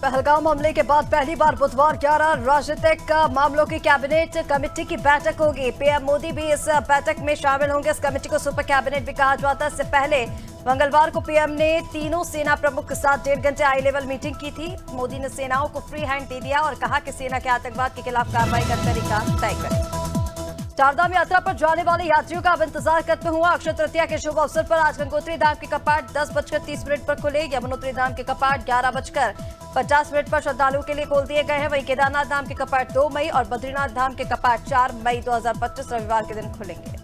पहलगाम हमले के बाद पहली बार बुधवार 11 राजनीतिक मामलों की कैबिनेट कमेटी की बैठक होगी। पीएम मोदी भी इस बैठक में शामिल होंगे। इस कमेटी को सुपर कैबिनेट भी कहा जाता है। इससे पहले मंगलवार को पीएम ने तीनों सेना प्रमुख के साथ 1.5 घंटे हाई लेवल मीटिंग की थी। मोदी ने सेनाओं को फ्री हैंड दे दिया और कहा कि सेना के आतंकवाद के खिलाफ कार्रवाई का तरीका तय करें। चारधाम यात्रा पर जाने वाले यात्रियों का अब इंतजार खत्म हुआ। अक्षय तृतीया के शुभ अवसर पर आज गंगोत्री धाम के कपाट 10:30 पर खुले। यमुनोत्री धाम के कपाट 11:50 पर श्रद्धालुओं के लिए खोल दिए गए हैं। वहीं केदारनाथ धाम के कपाट 2 मई और बद्रीनाथ धाम के कपाट 4 मई 2025 रविवार के दिन खुलेंगे।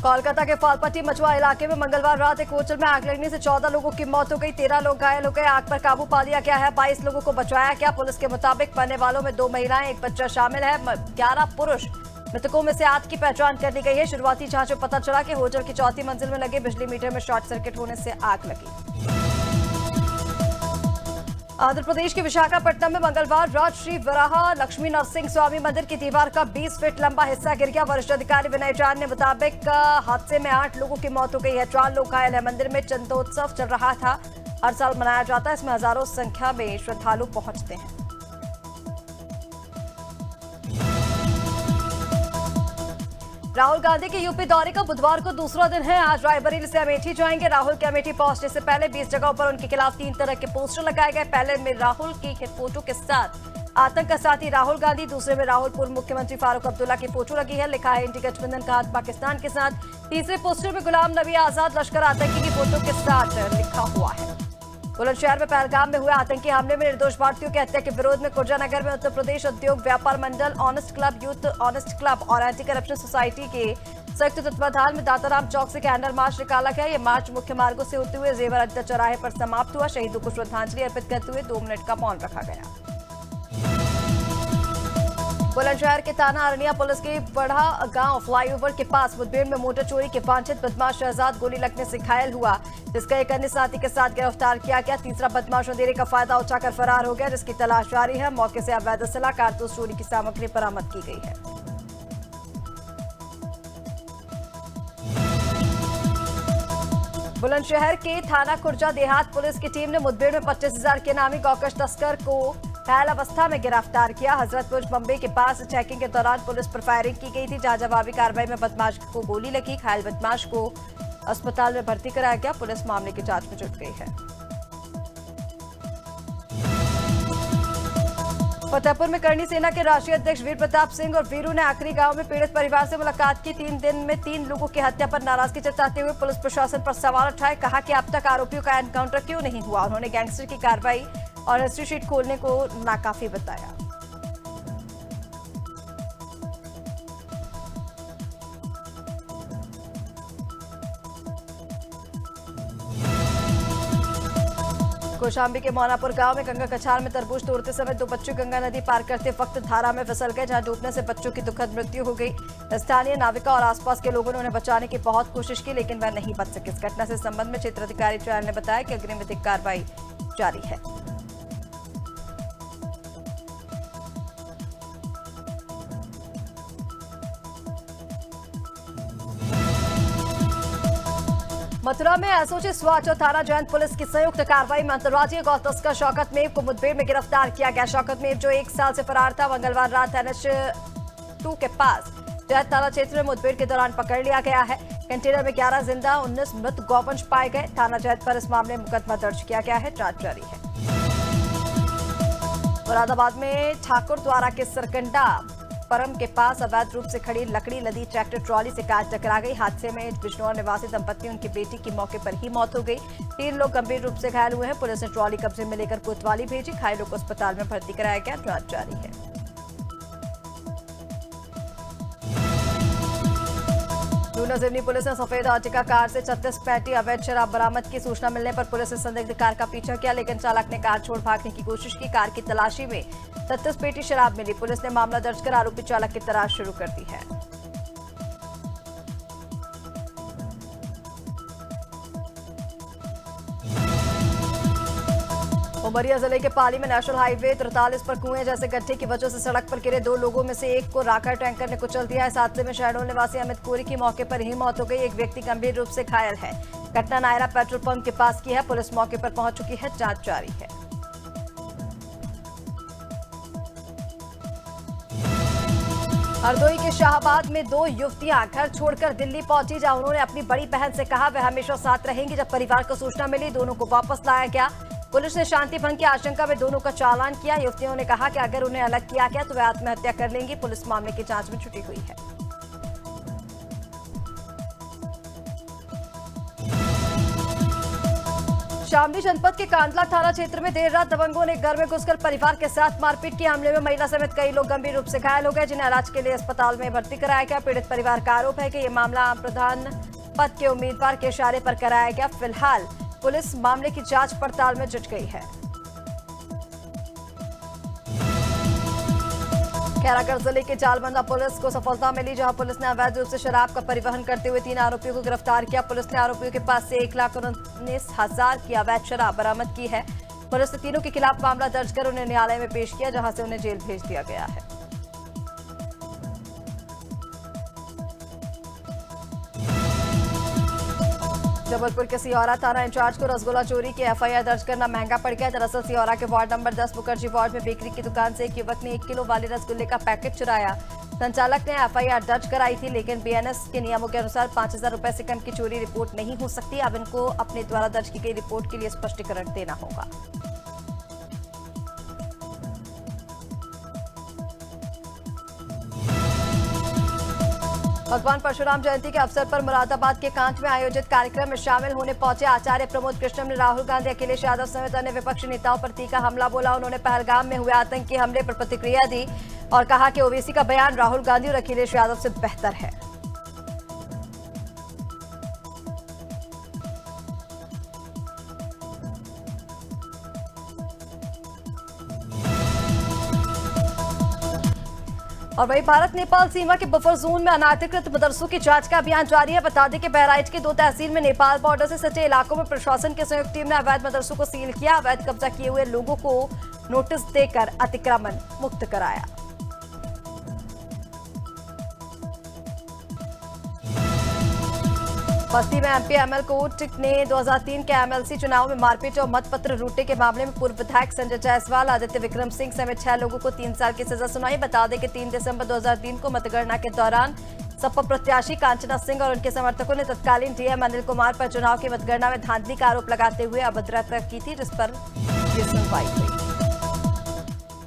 कोलकाता के फालपट्टी मचुआ इलाके में मंगलवार रात एक होटल में आग लगने से 14 लोगों की मौत हो गई, 13 लोग घायल हो गए। आग पर काबू पा लिया गया है। 22 लोगों को बचाया गया। पुलिस के मुताबिक मरने वालों में 2 महिलाएं, 1 बच्चा शामिल है। 11 पुरुष। मृतकों में से 8 की पहचान कर ली गई है। शुरुआती जांच में पता चला कि होटल की 4थी मंजिल में लगे बिजली मीटर में शॉर्ट सर्किट होने से आग लगी। आंध्र प्रदेश के विशाखापट्टनम में मंगलवार रात श्री वराह लक्ष्मी नरसिंह स्वामी मंदिर की दीवार का 20 फीट लंबा हिस्सा गिर गया। वरिष्ठ अधिकारी विनय जान ने मुताबिक हादसे में 8 लोगों की मौत हो गई है, 4 लोग घायल है। मंदिर में चंदोत्सव चल रहा था। हर साल मनाया जाता है। इसमें हजारों संख्या में श्रद्धालु पहुंचते हैं। राहुल गांधी के यूपी दौरे का बुधवार को दूसरा दिन है। आज रायबरेली से अमेठी जाएंगे। राहुल के अमेठी पहुंचने से पहले 20 जगहों पर उनके खिलाफ 3 तरह के पोस्टर लगाए गए। पहले में राहुल की फोटो के साथ आतंक का साथी राहुल गांधी, दूसरे में राहुल पूर्व मुख्यमंत्री फारूक अब्दुल्ला की फोटो लगी है। लिखा है इंडी गठबंधन का हाथ पाकिस्तान के साथ। तीसरे पोस्टर में गुलाम नबी आजाद लश्कर आतंकी की फोटो के साथ लिखा हुआ है। बुलंदशहर में पहलगाम में हुए आतंकी हमले में निर्दोष भारतीयों की हत्या के विरोध में कुर्जानगर में उत्तर Pradesh Udyog Vyapar Mandal, honest club, youth honest club और एंटी करप्शन सोसाइटी के संयुक्त तत्वाधान में दाताराम चौक से कैंडल मार्च निकाला गया। ये मार्च मुख्य मार्गों से होते हुए जेवर अड्डा चौराहे पर समाप्त हुआ। शहीदों को श्रद्धांजलि अर्पित करते हुए 2 मिनट का मौन रखा गया। बुलंदशहर के थाना अरनिया पुलिस के बढ़ा गांव फ्लाईओवर के पास मुठभेड़ में मोटर चोरी के वांछित बदमाश शहजाद गोली लगने से घायल हुआ, जिसका एक अन्य साथी के साथ गिरफ्तार किया गया। तीसरा बदमाश अंधेरे का फायदा उठाकर फरार हो गया, जिसकी तलाश जारी है। मौके से अवैध असला, कारतूस, चोरी की सामग्री बरामद की गई है। बुलंदशहर के थाना खुर्जा देहात पुलिस की टीम ने मुठभेड़ में 25,000 के नामी गौकश तस्कर को घायल अवस्था में गिरफ्तार किया। हजरतपुर बम्बे के पास चेकिंग के दौरान पुलिस पर फायरिंग की गई थी, जहां जवाबी कार्रवाई में बदमाश को गोली लगी। घायल बदमाश को अस्पताल में भर्ती कराया गया। पुलिस मामले की जांच में जुट गई है। फतेहपुर में करनी सेना के राष्ट्रीय अध्यक्ष वीर प्रताप सिंह और वीरू ने आखिरी गांव में पीड़ित परिवार से मुलाकात की। 3 दिन में 3 लोगों की हत्या पर नाराजगी जताते हुए पुलिस प्रशासन पर सवाल उठाए। कहा कि अब तक आरोपियों का एनकाउंटर क्यों नहीं हुआ। उन्होंने गैंगस्टर की कार्रवाई और हिस्ट्री शीट खोलने को नाकाफी बताया। कौशाम्बी के मौनापुर गांव में गंगा कछार में तरबूज तोड़ते समय 2 बच्चे गंगा नदी पार करते वक्त धारा में फिसल गए, जहां डूबने से बच्चों की दुखद मृत्यु हो गई। स्थानीय नाविका और आसपास के लोगों ने उन्हें बचाने की बहुत कोशिश की, लेकिन वह नहीं बच सके। इस घटना से संबंध में क्षेत्राधिकारी चैन ने बताया कि अग्रिम विधिक कार्रवाई जारी है। मथुरा में एसओजी स्वाट और थाना जयंत पुलिस की संयुक्त कार्रवाई में अंतर्राज्यीय गौ तस्कर शौकत मेव को मुठभेड़ में गिरफ्तार किया गया। शौकत मेव, जो 1 साल से फरार था, मंगलवार रात NH2 के पास जयंत थाना क्षेत्र में मुठभेड़ के दौरान पकड़ लिया गया है। कंटेनर में 11 जिंदा 19 मृत गौवंश पाए गए। थाना जयंत पर इस मामले में मुकदमा दर्ज किया गया है। जांच जारी है। मुरादाबाद में ठाकुर द्वारा के सरकंडा परम के पास अवैध रूप से खड़ी लकड़ी लदी ट्रैक्टर ट्रॉली से कार टकरा गई। हादसे में बिजनौर निवासी दंपत्ति उनकी बेटी की मौके पर ही मौत हो गई। 3 लोग गंभीर रूप से घायल हुए हैं। पुलिस ने ट्रॉली कब्जे में लेकर कोतवाली भेजी। घायलों को अस्पताल में भर्ती कराया गया। जांच जारी है। दूना जिमनी पुलिस ने सफेद आर्टिका कार से 36 पैटी अवैध शराब बरामद की। सूचना मिलने पर पुलिस ने संदिग्ध कार का पीछा किया, लेकिन चालक ने कार छोड़ भागने की कोशिश की। कार की तलाशी में 36 पेटी शराब मिली। पुलिस ने मामला दर्ज कर आरोपी चालक की तलाश शुरू कर दी है। उमरिया जिले के पाली में नेशनल हाईवे 43 पर कुएं जैसे गड्ढे की वजह से सड़क पर गिरे 2 लोगों में से एक को राखा टैंकर ने कुचल दिया है। इस हादसे में शहडोल निवासी अमित कोरी की मौके पर ही मौत हो गई। एक व्यक्ति गंभीर रूप से घायल है। घटना नायरा पेट्रोल पंप के पास की है। पुलिस मौके पर पहुंच चुकी है, जांच जारी है। हरदोई के शाहबाद में 2 युवतियां घर छोड़कर दिल्ली पहुंची, जहां उन्होंने अपनी बड़ी बहन से कहा वह हमेशा साथ रहेंगी। जब परिवार को सूचना मिली, दोनों को वापस लाया गया। पुलिस ने शांति भंग की आशंका में दोनों का चालान किया। युवतियों ने कहा कि अगर उन्हें अलग किया गया तो वे आत्महत्या कर लेंगी। पुलिस मामले की जांच में जुटी हुई है। शामली जनपद के कांडला थाना क्षेत्र में देर रात दबंगों ने घर में घुसकर परिवार के साथ मारपीट की। हमले में महिला समेत कई लोग गंभीर रूप से घायल हो गए, जिन्हें इलाज के लिए अस्पताल में भर्ती कराया गया। पीड़ित परिवार का आरोप है कि यह मामला आम प्रधान पद के उम्मीदवार के इशारे पर कराया गया। फिलहाल पुलिस मामले की जांच पड़ताल में जुट गई है। खैरागढ़ जिले के जालबंदा पुलिस को सफलता मिली, जहां पुलिस ने अवैध रूप से शराब का परिवहन करते हुए 3 आरोपियों को गिरफ्तार किया। पुलिस ने आरोपियों के पास से 1,19,000 की अवैध शराब बरामद की है। पुलिस ने तीनों के खिलाफ मामला दर्ज कर उन्हें न्यायालय में पेश किया, जहां से उन्हें जेल भेज दिया गया है। जबलपुर के सियोरा थाना इंचार्ज को रसगुल्ला चोरी की एफआईआर दर्ज करना महंगा पड़ गया। दरअसल सियोरा के वार्ड नंबर 10 मुखर्जी वार्ड में बेकरी की दुकान से एक युवक ने 1 किलो वाले रसगुल्ले का पैकेट चुराया। संचालक ने एफआईआर दर्ज कराई थी, लेकिन बीएनएस के नियमों के अनुसार 5,000 रुपए से कम की चोरी रिपोर्ट नहीं हो सकती। अब इनको अपने द्वारा दर्ज की गई रिपोर्ट के लिए स्पष्टीकरण देना होगा। भगवान परशुराम जयंती के अवसर पर मुरादाबाद के कांच में आयोजित कार्यक्रम में शामिल होने पहुंचे आचार्य प्रमोद कृष्णम ने राहुल गांधी, अखिलेश यादव समेत अन्य विपक्षी नेताओं पर तीखा हमला बोला। उन्होंने पहलगाम में हुए आतंकी हमले पर प्रतिक्रिया दी और कहा कि ओवैसी का बयान राहुल गांधी और अखिलेश यादव से बेहतर है। और वही भारत नेपाल सीमा के बफर जोन में अनाधिकृत मदरसों की जांच का अभियान जारी है। बता दें कि बहराइच के 2 तहसील में नेपाल बॉर्डर से सटे इलाकों में प्रशासन की संयुक्त टीम ने अवैध मदरसों को सील किया। अवैध कब्जा किए हुए लोगों को नोटिस देकर अतिक्रमण मुक्त कराया। बस्ती में एमपी-एमएल कोर्ट ने 2003 के एमएलसी चुनाव में मारपीट और मतपत्र रूटे के मामले में पूर्व विधायक संजय जायसवाल, आदित्य विक्रम सिंह समेत 6 लोगों को 3 साल की सजा सुनाई। बता दें कि 3 दिसंबर 2003 को मतगणना के दौरान सपा प्रत्याशी कांचना सिंह और उनके समर्थकों ने तत्कालीन डीएम अनिल कुमार पर चुनाव की मतगणना में धांधली का आरोप लगाते हुए अभद्रता की थी, जिस पर यह सुनवाई हुई।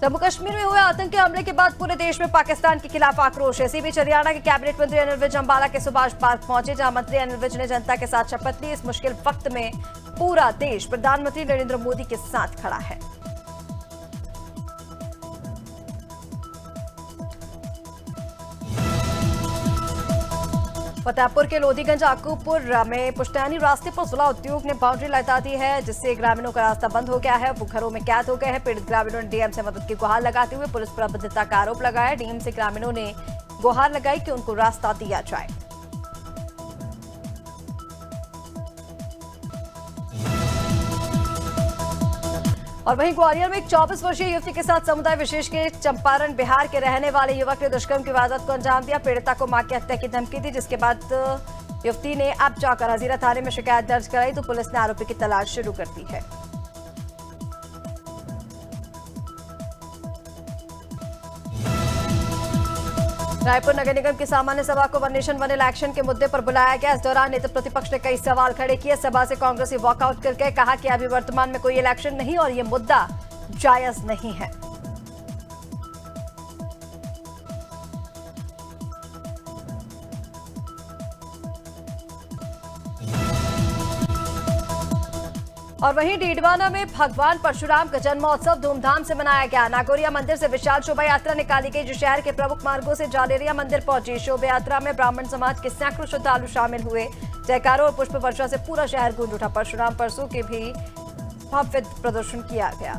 जम्मू कश्मीर में हुए आतंकी हमले के बाद पूरे देश में पाकिस्तान के खिलाफ आक्रोश है। इसी बीच हरियाणा के कैबिनेट मंत्री अनिल विज अंबाला के सुभाष पार्क पहुंचे, जहां मंत्री अनिल विज ने जनता के साथ शपथ ली। इस मुश्किल वक्त में पूरा देश प्रधानमंत्री नरेंद्र मोदी के साथ खड़ा है। फतेहपुर के लोधीगंज आकूपुर में पुश्तैनी रास्ते पर जिला उद्योग ने बाउंड्री लगा दी है, जिससे ग्रामीणों का रास्ता बंद हो गया है। वो घरों में कैद हो गए हैं। पीड़ित ग्रामीणों ने डीएम से मदद की गुहार लगाते हुए पुलिस पर अभद्रता का आरोप लगाया। डीएम से ग्रामीणों ने गुहार लगाई कि उनको रास्ता दिया जाए। और वहीं ग्वालियर में एक 24 वर्षीय युवती के साथ समुदाय विशेष के चंपारण बिहार के रहने वाले युवक ने दुष्कर्म की वारदात को अंजाम दिया। पीड़िता को मां की हत्या की धमकी दी, जिसके बाद युवती ने अब जाकर हजीरा थाने में शिकायत दर्ज कराई, तो पुलिस ने आरोपी की तलाश शुरू कर दी है। रायपुर नगर निगम की सामान्य सभा को वन नेशन वन इलेक्शन के मुद्दे पर बुलाया गया। इस दौरान नेता प्रतिपक्ष ने कई सवाल खड़े किए। सभा से कांग्रेसी वॉकआउट करके कहा कि अभी वर्तमान में कोई इलेक्शन नहीं और ये मुद्दा जायज नहीं है। और वहीं डीडवाना में भगवान परशुराम का जन्मोत्सव धूमधाम से मनाया गया। नागौरिया मंदिर से विशाल शोभा यात्रा निकाली गई, जो शहर के प्रमुख मार्गों से जालेरिया मंदिर पहुंची। शोभा यात्रा में ब्राह्मण समाज के सैकड़ों श्रद्धालु शामिल हुए। जयकारों और पुष्प वर्षा से पूरा शहर गूंज उठा। परशुराम परसों के भी भव्य प्रदर्शन किया गया।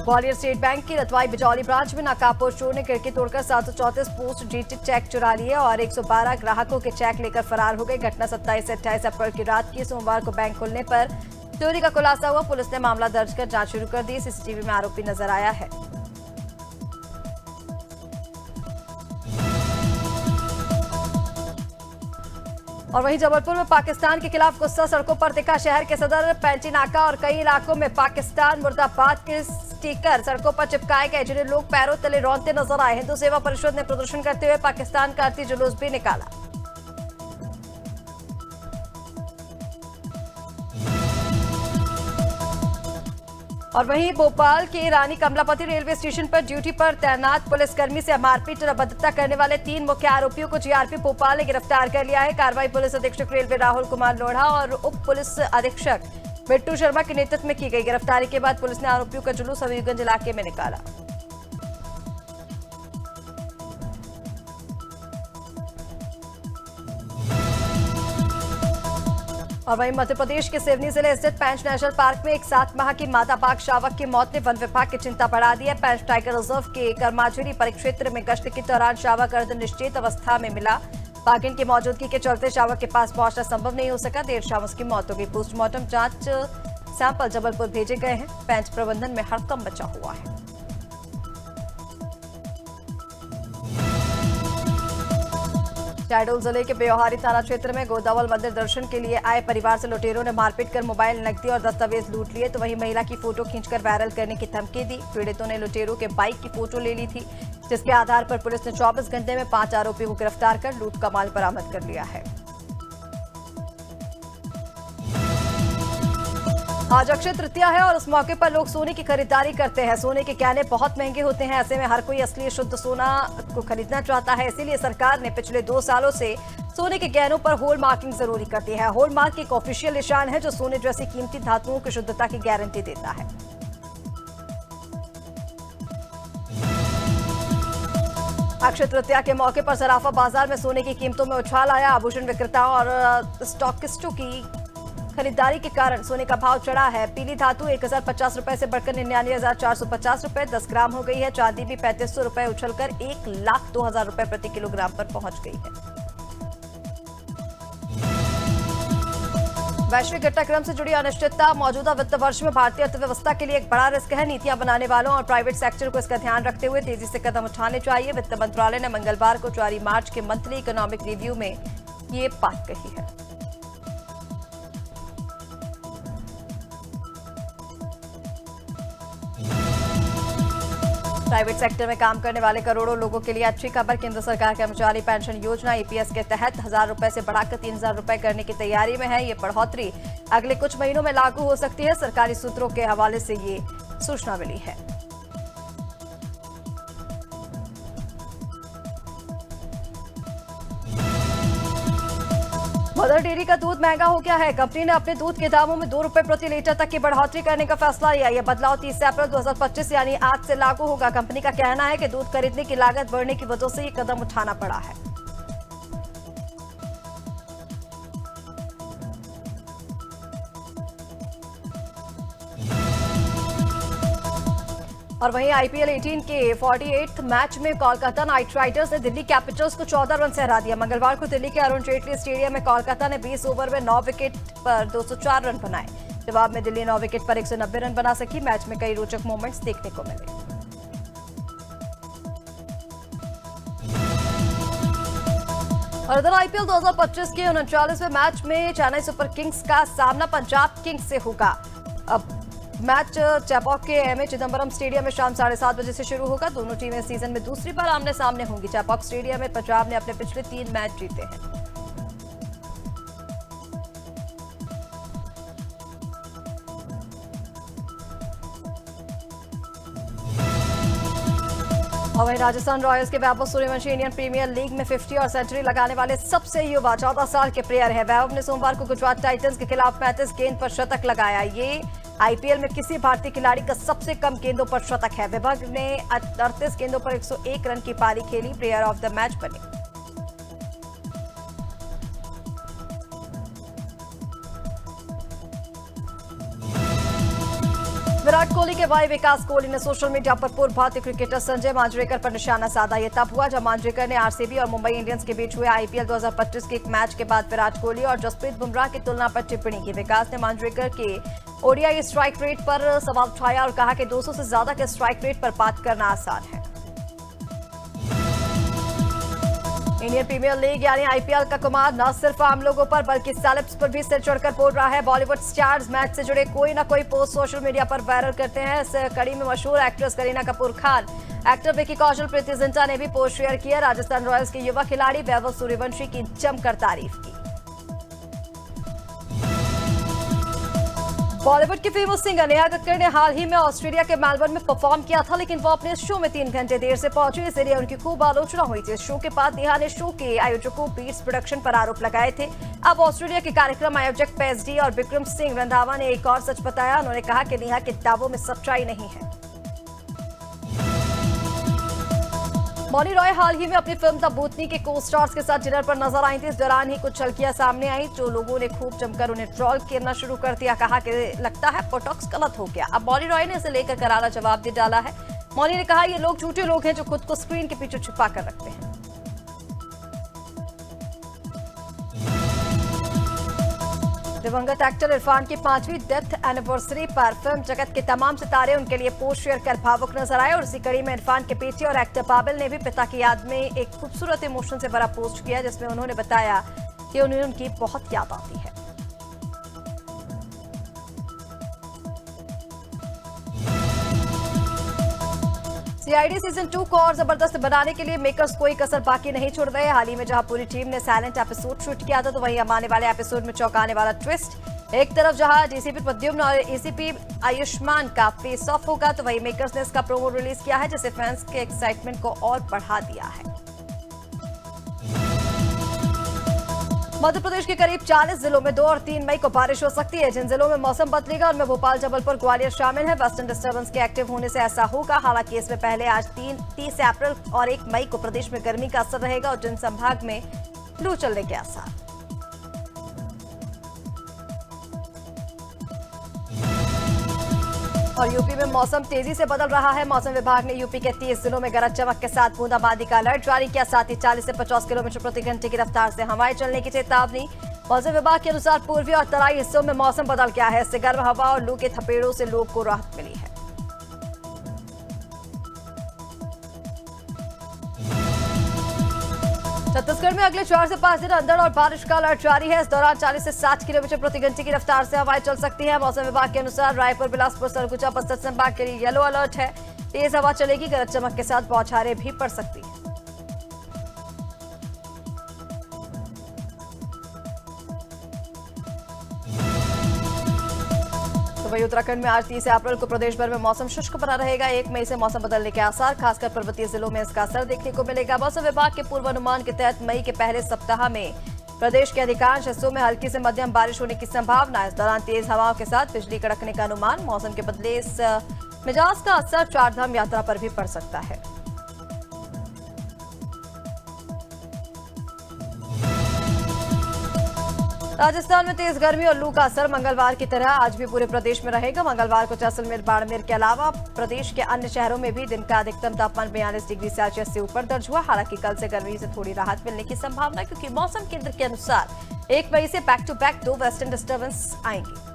ग्वालियर स्टेट बैंक की रतवाई बिजौली ब्रांच में नकाबपोश चोर ने खिड़की तोड़कर 734 पोस्ट डेटेड चेक चुरा लिए और 112 ग्राहकों के चेक लेकर फरार हो गए। घटना 27 से 28 अप्रैल की रात की। सोमवार को बैंक खुलने पर चोरी का खुलासा हुआ। पुलिस ने मामला दर्ज कर जांच शुरू कर दी। सीसीटीवी में आरोपी नजर आया है। और वहीं जबलपुर में पाकिस्तान के खिलाफ गुस्सा सड़कों पर दिखा। शहर के सदर पैंची नाका और कई इलाकों में पाकिस्तान मुर्दाबाद के स्टिकर सड़कों पर चिपकाए गए, जिन्हें लोग पैरों तले रौंदते नजर आए। हिंदू सेवा परिषद ने प्रदर्शन करते हुए पाकिस्तान का अर्थी जुलूस भी निकाला। और वहीं भोपाल के रानी कमलापति रेलवे स्टेशन पर ड्यूटी पर तैनात पुलिसकर्मी से मारपीट और अभद्रता करने वाले 3 मुख्य आरोपियों को जीआरपी भोपाल ने गिरफ्तार कर लिया है। कार्रवाई पुलिस अधीक्षक रेलवे राहुल कुमार लोढ़ा और उप पुलिस अधीक्षक बिट्टू शर्मा के नेतृत्व में की गई। गिरफ्तारी के बाद पुलिस ने आरोपियों का जुलूस हबीबगंज इलाके में निकाला। और वहीं मध्य प्रदेश के सिवनी जिले स्थित पैंच नेशनल पार्क में एक 7 माह की मादा बाघ शावक की मौत ने वन विभाग की चिंता बढ़ा दी है। पैंच टाइगर रिजर्व के कर्माझुरी परिक्षेत्र में गश्त के दौरान शावक अर्धनिश्चेत अवस्था में मिला। बाघिन की मौजूदगी के चलते शावक के पास पहुंचना संभव नहीं हो सका। देर शाम उसकी मौत हो गई। पोस्टमार्टम जांच सैंपल जबलपुर भेजे गए हैं। पैंच प्रबंधन में हड़कंप मचा हुआ है। शहडोल जिले के ब्योहारी थाना क्षेत्र में गोदावल मंदिर दर्शन के लिए आए परिवार से लुटेरों ने मारपीट कर मोबाइल, नकदी और दस्तावेज लूट लिए। तो वहीं महिला की फोटो खींचकर वायरल करने की धमकी दी। पीड़ितों ने लुटेरों के बाइक की फोटो ले ली थी, जिसके आधार पर पुलिस ने 24 घंटे में 5 आरोपियों को गिरफ्तार कर लूट का माल बरामद कर लिया है। आज अक्षय तृतीया है और इस मौके पर लोग सोने की खरीदारी करते हैं। सोने के गहने बहुत महंगे होते हैं। ऐसे में हर कोई असली शुद्ध सोना को खरीदना चाहता है। इसीलिए सरकार ने पिछले 2 सालों से सोने के गहनों पर होल मार्किंग जरूरी कर दी है। होल मार्क एक ऑफिशियल निशान है जो सोने जैसी कीमती धातुओं की शुद्धता की गारंटी देता है। अक्षय तृतीया के मौके पर सराफा बाजार में सोने की कीमतों में उछाल आया। आभूषण विक्रेताओं और स्टॉकिस्टों की खरीदारी के कारण सोने का भाव चढ़ा है। पीली धातु 1050 रुपए से बढ़कर 99,450 रुपए 10 ग्राम हो गई है। चांदी भी 3500 रुपए उछलकर 1,02,000 रुपए प्रति किलोग्राम पर पहुंच गई है। वैश्विक घटनाक्रम से जुड़ी अनिश्चितता मौजूदा वित्त वर्ष में भारतीय अर्थव्यवस्था के लिए एक बड़ा रिस्क है। नीतियां बनाने वालों और प्राइवेट सेक्टर को इसका ध्यान रखते हुए तेजी से कदम उठाने चाहिए। वित्त मंत्रालय ने मंगलवार को जारी मार्च के मंथली इकोनॉमिक रिव्यू में ये बात कही है। प्राइवेट सेक्टर में काम करने वाले करोड़ों लोगों के लिए अच्छी खबर। केंद्र सरकार कर्मचारी पेंशन योजना ईपीएस के तहत 1,000 रुपए से बढ़ाकर 3,000 रुपए करने की तैयारी में है। ये बढ़ोतरी अगले कुछ महीनों में लागू हो सकती है। सरकारी सूत्रों के हवाले से ये सूचना मिली है। मदर डेयरी का दूध महंगा हो गया है। कंपनी ने अपने दूध के दामों में 2 रुपए प्रति लीटर तक की बढ़ोतरी करने का फैसला लिया। यह बदलाव 30 अप्रैल 2025 यानी आज से लागू होगा। कंपनी का कहना है कि दूध खरीदने की लागत बढ़ने की वजह से ये कदम उठाना पड़ा है। और वहीं आईपीएल 18 के 48th मैच में कोलकाता नाइट राइडर्स ने दिल्ली कैपिटल्स को 14 रन से हरा दिया। मंगलवार को दिल्ली के अरुण जेटली स्टेडियम में कोलकाता ने 20 ओवर में 9 विकेट पर 204 रन बनाए। जवाब में दिल्ली 9 विकेट पर 190 रन बना सकी। मैच में कई रोचक मोमेंट्स देखने को मिले। और इधर आईपीएल 2025 के 39वें मैच में चेन्नई सुपर किंग्स का सामना पंजाब किंग्स से होगा। अब मैच चेपॉक के एमए चिदंबरम स्टेडियम में शाम 7:30 बजे से शुरू होगा। दोनों टीमें सीजन में दूसरी बार आमने सामने होंगी। चेपॉक स्टेडियम में पंजाब ने अपने पिछले 3 मैच जीते हैं। और वहीं राजस्थान रॉयल्स के Vaibhav Suryavanshi Indian premiere league में 50 और सेंचुरी लगाने वाले सबसे युवा 14 साल के प्लेयर है। वैभव ने सोमवार को गुजरात टाइटंस के खिलाफ 35 गेंद पर शतक लगाया। ये आईपीएल में किसी भारतीय खिलाड़ी का सबसे कम गेंदों पर शतक है। वैभव ने 38 गेंदों पर 101 रन की पारी खेली। प्लेयर ऑफ द मैच बने। विराट कोहली के भाई विकास कोहली ने सोशल मीडिया पर पूर्व भारतीय क्रिकेटर संजय मांजरेकर पर निशाना साधा। ये तब हुआ जब मांजरेकर ने आरसीबी और मुंबई इंडियंस के बीच हुए आईपीएल 2025 के एक मैच के बाद विराट कोहली और जसप्रीत बुमराह की तुलना पर टिप्पणी की। विकास ने मांजरेकर के ओडीआई स्ट्राइक रेट पर सवाल उठाया और कहा कि 200 से ज्यादा के स्ट्राइक रेट पर बात करना आसान है। इंडियन प्रीमियर लीग यानी आईपीएल का कुमार न सिर्फ आम लोगों पर बल्कि सेलेब्स पर भी सिर चढ़कर बोल रहा है। बॉलीवुड स्टार्स मैच से जुड़े कोई न कोई पोस्ट सोशल मीडिया पर वायरल करते हैं। इस कड़ी में मशहूर एक्ट्रेस करीना कपूर खान, एक्टर विकी कौशल, प्रीति जिंटा ने भी पोस्ट शेयर किया। राजस्थान रॉयल्स के युवा खिलाड़ी वैभव सूर्यवंशी की जमकर तारीफ की। बॉलीवुड की फेमस सिंगर नेहा कक्कड़ ने हाल ही में ऑस्ट्रेलिया के मेलबर्न में परफॉर्म किया था, लेकिन वो अपने शो में 3 घंटे देर से पहुंची, इसलिए उनकी खूब आलोचना हुई थी। शो के बाद नेहा ने शो के आयोजकों बीट्स प्रोडक्शन पर आरोप लगाए थे। अब ऑस्ट्रेलिया के कार्यक्रम आयोजक पीएचडी और विक्रम सिंह रंधावा ने एक और सच बताया। उन्होंने कहा कि नेहा के दावों में सच्चाई नहीं है। मौनी रॉय हाल ही में अपनी फिल्म द भूतनी के को स्टार्स के साथ डिनर पर नजर आई थी। इस दौरान ही कुछ झलकियां सामने आई जो लोगों ने खूब जमकर उन्हें ट्रोल करना शुरू कर दिया। कहा कि लगता है बोटॉक्स गलत हो गया। अब मौनी रॉय ने इसे लेकर करारा जवाब दे डाला है। मौनी ने कहा ये लोग झूठे लोग हैं जो खुद को स्क्रीन के पीछे छुपा कर रखते हैं। दिवंगत एक्टर इरफान की 5वीं डेथ एनिवर्सरी पर फिल्म जगत के तमाम सितारे उनके लिए पोस्ट शेयर कर भावुक नजर आए और इसी कड़ी में इरफान के बेटे और एक्टर बाबिल ने भी पिता की याद में एक खूबसूरत इमोशन से भरा पोस्ट किया, जिसमें उन्होंने बताया कि उन्हें उनकी बहुत याद आती है। सीआईडी सीजन 2 को और जबरदस्त बनाने के लिए मेकर्स कोई कसर बाकी नहीं छोड़ रहे। हाल ही में जहां पूरी टीम ने साइलेंट एपिसोड शूट किया था, तो वहीं आने वाले एपिसोड में चौंकाने वाला ट्विस्ट। एक तरफ जहां डीसीपी प्रद्युम्न और एसीपी आयुष्मान का फेस ऑफ होगा, तो वहीं मेकर्स ने इसका प्रोमो रिलीज किया है, जिससे फैंस के एक्साइटमेंट को और बढ़ा दिया है। मध्य प्रदेश के करीब 40 जिलों में 2 और 3 मई को बारिश हो सकती है। जिन जिलों में मौसम बदलेगा उनमें भोपाल, जबलपुर, ग्वालियर शामिल है। वेस्टर्न डिस्टर्बेंस के एक्टिव होने से ऐसा होगा। हालांकि इसमें पहले आज 30 अप्रैल और 1 मई को प्रदेश में गर्मी का असर रहेगा और जिन संभाग में लू चलने के आसार। और यूपी में मौसम तेजी से बदल रहा है। मौसम विभाग ने यूपी के 30 जिलों में गरज चमक के साथ बूंदाबांदी का अलर्ट जारी किया। साथ ही 40 से 50 किलोमीटर प्रति घंटे की रफ्तार से हवाएं चलने की चेतावनी। मौसम विभाग के अनुसार पूर्वी और तराई हिस्सों में मौसम बदल गया है। इससे गर्म हवा और लू के थपेड़ों से लोग को राहत मिली है। छत्तीसगढ़ में अगले 4 से 5 दिन अंधड़ और बारिश का अलर्ट जारी है। इस दौरान 40 से 60 किलोमीटर प्रति घंटे की रफ्तार से हवाएं चल सकती हैं। मौसम विभाग के अनुसार रायपुर, बिलासपुर, सरगुजा, बस्तर संभाग के लिए येलो अलर्ट है। तेज हवा चलेगी, गरज चमक के साथ बौछारें भी पड़ सकती हैं। वहीं उत्तराखंड में आज 30 अप्रैल को प्रदेश भर में मौसम शुष्क बना रहेगा। 1 मई से मौसम बदलने के आसार, खासकर पर्वतीय जिलों में इसका असर देखने को मिलेगा। मौसम विभाग के पूर्वानुमान के तहत मई के पहले सप्ताह में प्रदेश के अधिकांश हिस्सों में हल्की से मध्यम बारिश होने की संभावना। इस दौरान तेज हवाओं के साथ बिजली कड़कने का अनुमान। मौसम के बदले इस मिजाज का असर चारधाम यात्रा पर भी पड़ सकता है। राजस्थान में तेज गर्मी और लू का असर मंगलवार की तरह आज भी पूरे प्रदेश में रहेगा। मंगलवार को जैसलमेर, बाड़मेर के अलावा प्रदेश के अन्य शहरों में भी दिन का अधिकतम तापमान 42 डिग्री सेल्सियस से ऊपर दर्ज हुआ। हालांकि कल से गर्मी से थोड़ी राहत मिलने की संभावना, क्योंकि मौसम केंद्र के अनुसार 1 मई से back to back 2 western disturbance आएंगी।